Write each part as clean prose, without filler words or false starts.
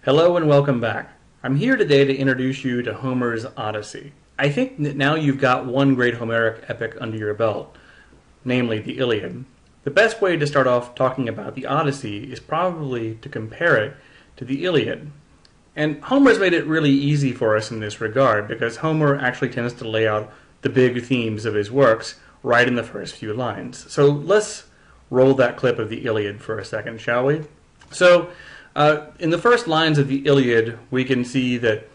Hello and welcome back. I'm here today to introduce you to Homer's Odyssey. I think that now you've got one great Homeric epic under your belt, namely the Iliad. The best way to start off talking about the Odyssey is probably to compare it to the Iliad. And Homer's made it really easy for us in this regard because Homer actually tends to lay out the big themes of his works right in the first few lines. So let's roll that clip of the Iliad for a second, shall we? In the first lines of the Iliad, we can see that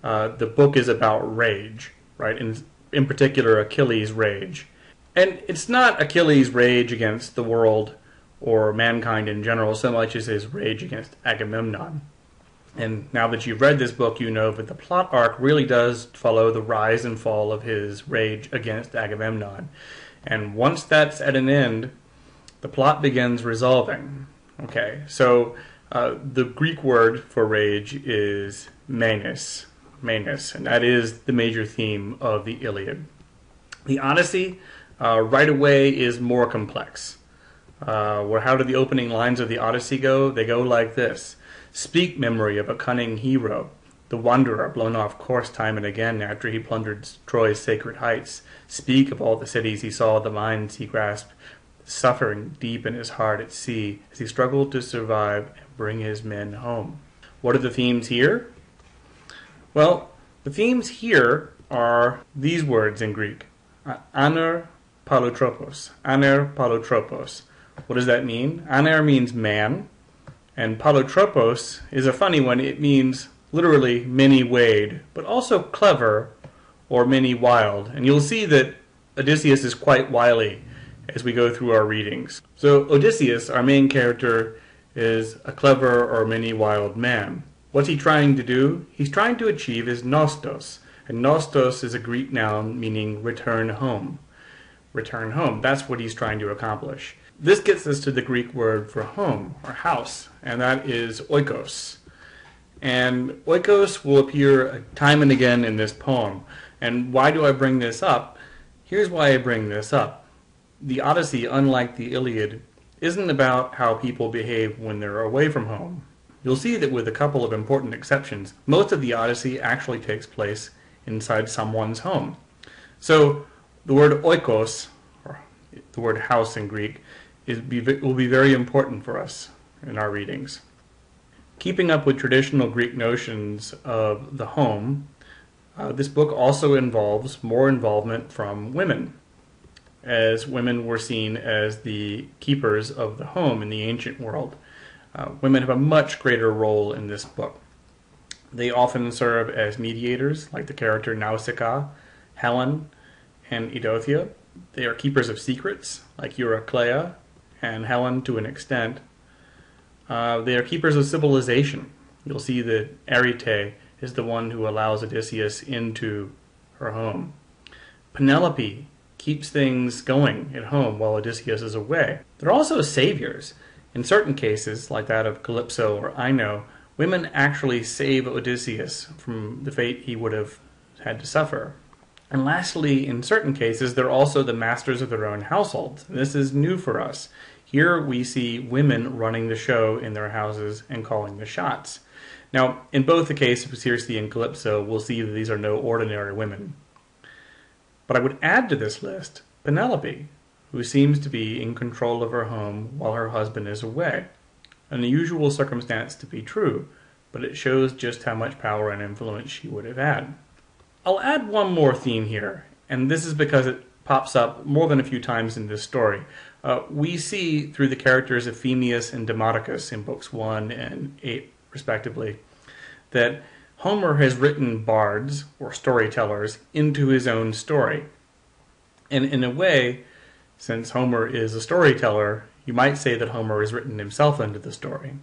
the book is about rage, right? In particular, Achilles' rage. And it's not Achilles' rage against the world or mankind in general so much as his rage against Agamemnon. And now that you've read this book, you know that the plot arc really does follow the rise and fall of his rage against Agamemnon. And once that's at an end, the plot begins resolving. Okay, so the Greek word for rage is menis, and that is the major theme of the Iliad. The Odyssey, right away, is more complex. How do the opening lines of the Odyssey go? They go like this. Speak, memory of a cunning hero, the wanderer blown off course time and again after he plundered Troy's sacred heights. Speak of all the cities he saw, the mines he grasped, suffering deep in his heart at sea as he struggled to survive and bring his men home. What are the themes here? Well, the themes here are these words in Greek. Aner palotropos. Aner palotropos. What does that mean? Aner means man, and palotropos is a funny one. It means literally many-wayed, but also clever or many-wiled. And you'll see that Odysseus is quite wily as we go through our readings. So Odysseus, our main character, is a clever or many-wiled man. What's he trying to do? He's trying to achieve his nostos. And nostos is a Greek noun meaning return home. Return home. That's what he's trying to accomplish. This gets us to the Greek word for home, or house, and that is oikos. And oikos will appear time and again in this poem. And why do I bring this up? Here's why I bring this up. The Odyssey, unlike the Iliad, isn't about how people behave when they're away from home. You'll see that with a couple of important exceptions, most of the Odyssey actually takes place inside someone's home. So the word oikos, or the word house in Greek, will be very important for us in our readings. Keeping up with traditional Greek notions of the home, this book also involves more involvement from women, as women were seen as the keepers of the home in the ancient world. Women have a much greater role in this book. They often serve as mediators, like the character Nausicaa, Helen, and Eidothea. They are keepers of secrets, like Eurycleia, and Helen to an extent. They are keepers of civilization. You'll see that Arete is the one who allows Odysseus into her home. Penelope keeps things going at home while Odysseus is away. They're also saviors. In certain cases, like that of Calypso or Ino, women actually save Odysseus from the fate he would have had to suffer. And lastly, in certain cases, they're also the masters of their own households. This is new for us. Here we see women running the show in their houses and calling the shots. Now, in both the case of Circe and Calypso, we'll see that these are no ordinary women. But I would add to this list Penelope, who seems to be in control of her home while her husband is away. An unusual circumstance to be true, but it shows just how much power and influence she would have had. I'll add one more theme here, and this is because it pops up more than a few times in this story. We see through the characters of Phemius and Demodocus in books 1 and 8, respectively, that Homer has written bards, or storytellers, into his own story. And in a way, since Homer is a storyteller, you might say that Homer has written himself into the story.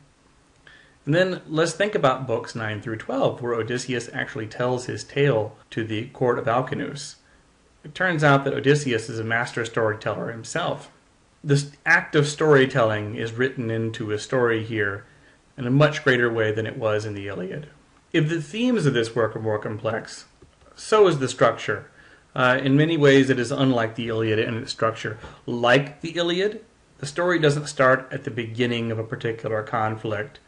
And then let's think about books 9 through 12, where Odysseus actually tells his tale to the court of Alcinous. It turns out that Odysseus is a master storyteller himself. This act of storytelling is written into a story here in a much greater way than it was in the Iliad. If the themes of this work are more complex, so is the structure. In many ways, it is unlike the Iliad in its structure. Like the Iliad, the story doesn't start at the beginning of a particular conflict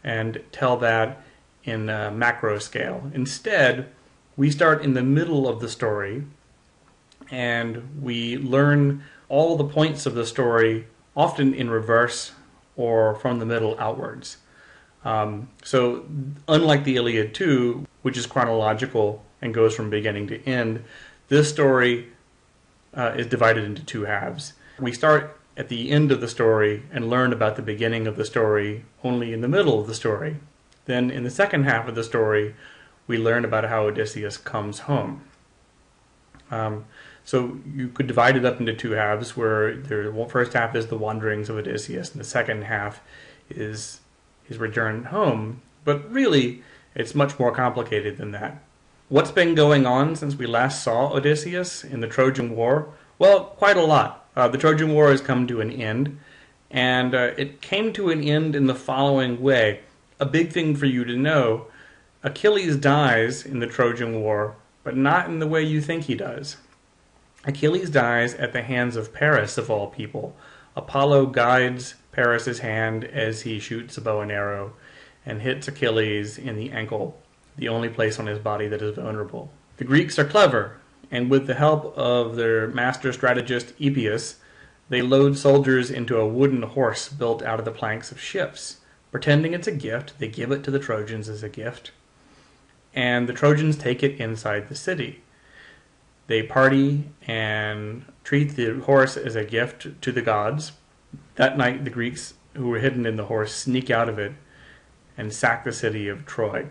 and tell that in a macro scale. Instead, we start in the middle of the story and we learn all the points of the story, often in reverse or from the middle outwards. So unlike the Iliad 2, which is chronological and goes from beginning to end, this story is divided into two halves. We start at the end of the story and learn about the beginning of the story only in the middle of the story. Then in the second half of the story, we learn about how Odysseus comes home. So you could divide it up into two halves, where the first half is the wanderings of Odysseus, and the second half is his return home. But really, it's much more complicated than that. What's been going on since we last saw Odysseus in the Trojan War? Well, quite a lot. The Trojan War has come to an end, and it came to an end in the following way. A big thing for you to know, Achilles dies in the Trojan War, but not in the way you think he does. Achilles dies at the hands of Paris, of all people. Apollo guides Paris' hand as he shoots a bow and arrow and hits Achilles in the ankle, the only place on his body that is vulnerable. The Greeks are clever, and with the help of their master strategist Epius, they load soldiers into a wooden horse built out of the planks of ships. Pretending it's a gift, they give it to the Trojans as a gift, and the Trojans take it inside the city. They party and treat the horse as a gift to the gods. That night, the Greeks who were hidden in the horse sneak out of it and sack the city of Troy,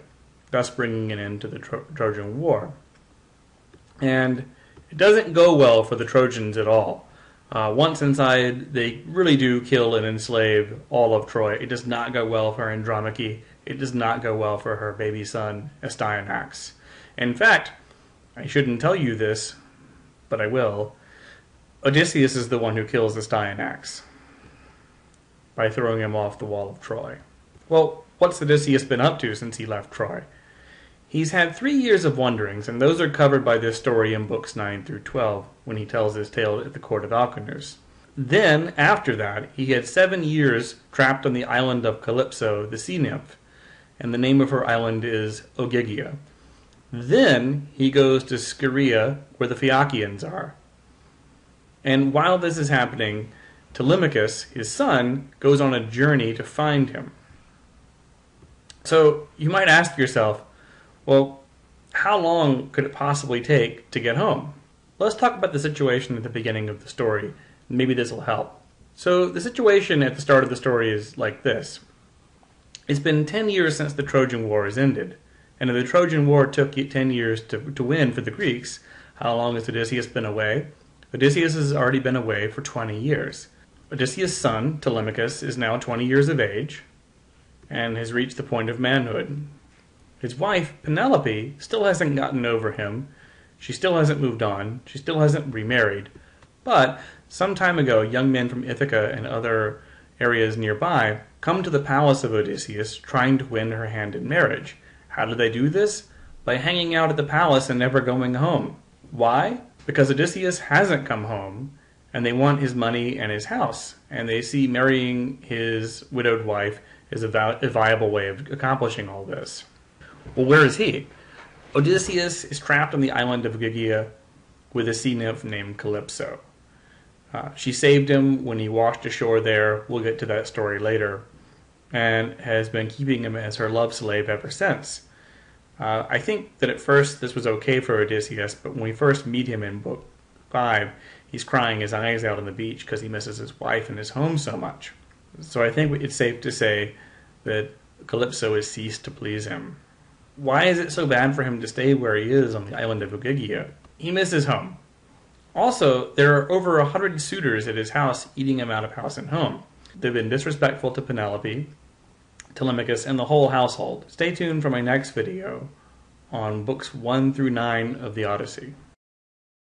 thus bringing an end to the Trojan War. And it doesn't go well for the Trojans at all. Once inside, they really do kill and enslave all of Troy. It does not go well for Andromache. It does not go well for her baby son, Astyanax. In fact, I shouldn't tell you this, but I will. Odysseus is the one who kills Astyanax by throwing him off the wall of Troy. Well, what's Odysseus been up to since he left Troy? He's had 3 years of wanderings, and those are covered by this story in books 9 through 12, when he tells his tale at the court of Alcinous. Then, after that, he had 7 years trapped on the island of Calypso, the sea nymph, and the name of her island is Ogygia. Then he goes to Scheria, where the Phaeacians are. And while this is happening, Telemachus, his son, goes on a journey to find him. So you might ask yourself, well, how long could it possibly take to get home? Let's talk about the situation at the beginning of the story. Maybe this will help. So the situation at the start of the story is like this. It's been 10 years since the Trojan War has ended. And if the Trojan War took 10 years to win for the Greeks, how long has Odysseus been away? Odysseus has already been away for 20 years. Odysseus' son, Telemachus, is now 20 years of age and has reached the point of manhood. His wife, Penelope, still hasn't gotten over him. She still hasn't moved on. She still hasn't remarried. But some time ago, young men from Ithaca and other areas nearby come to the palace of Odysseus trying to win her hand in marriage. How do they do this? By hanging out at the palace and never going home. Why? Because Odysseus hasn't come home, and they want his money and his house, and they see marrying his widowed wife as a viable way of accomplishing all this. Well, where is he? Odysseus is trapped on the island of Ogygia with a sea nymph named Calypso. She saved him when he washed ashore there. We'll get to that story later. And has been keeping him as her love slave ever since. I think that at first this was okay for Odysseus, but when we first meet him in book 5, he's crying his eyes out on the beach because he misses his wife and his home so much. So I think it's safe to say that Calypso has ceased to please him. Why is it so bad for him to stay where he is on the island of Ogygia? He misses home. Also, there are over 100 suitors at his house eating him out of house and home. They've been disrespectful to Penelope, Telemachus, and the whole household. Stay tuned for my next video on books 1 through 9 of the Odyssey.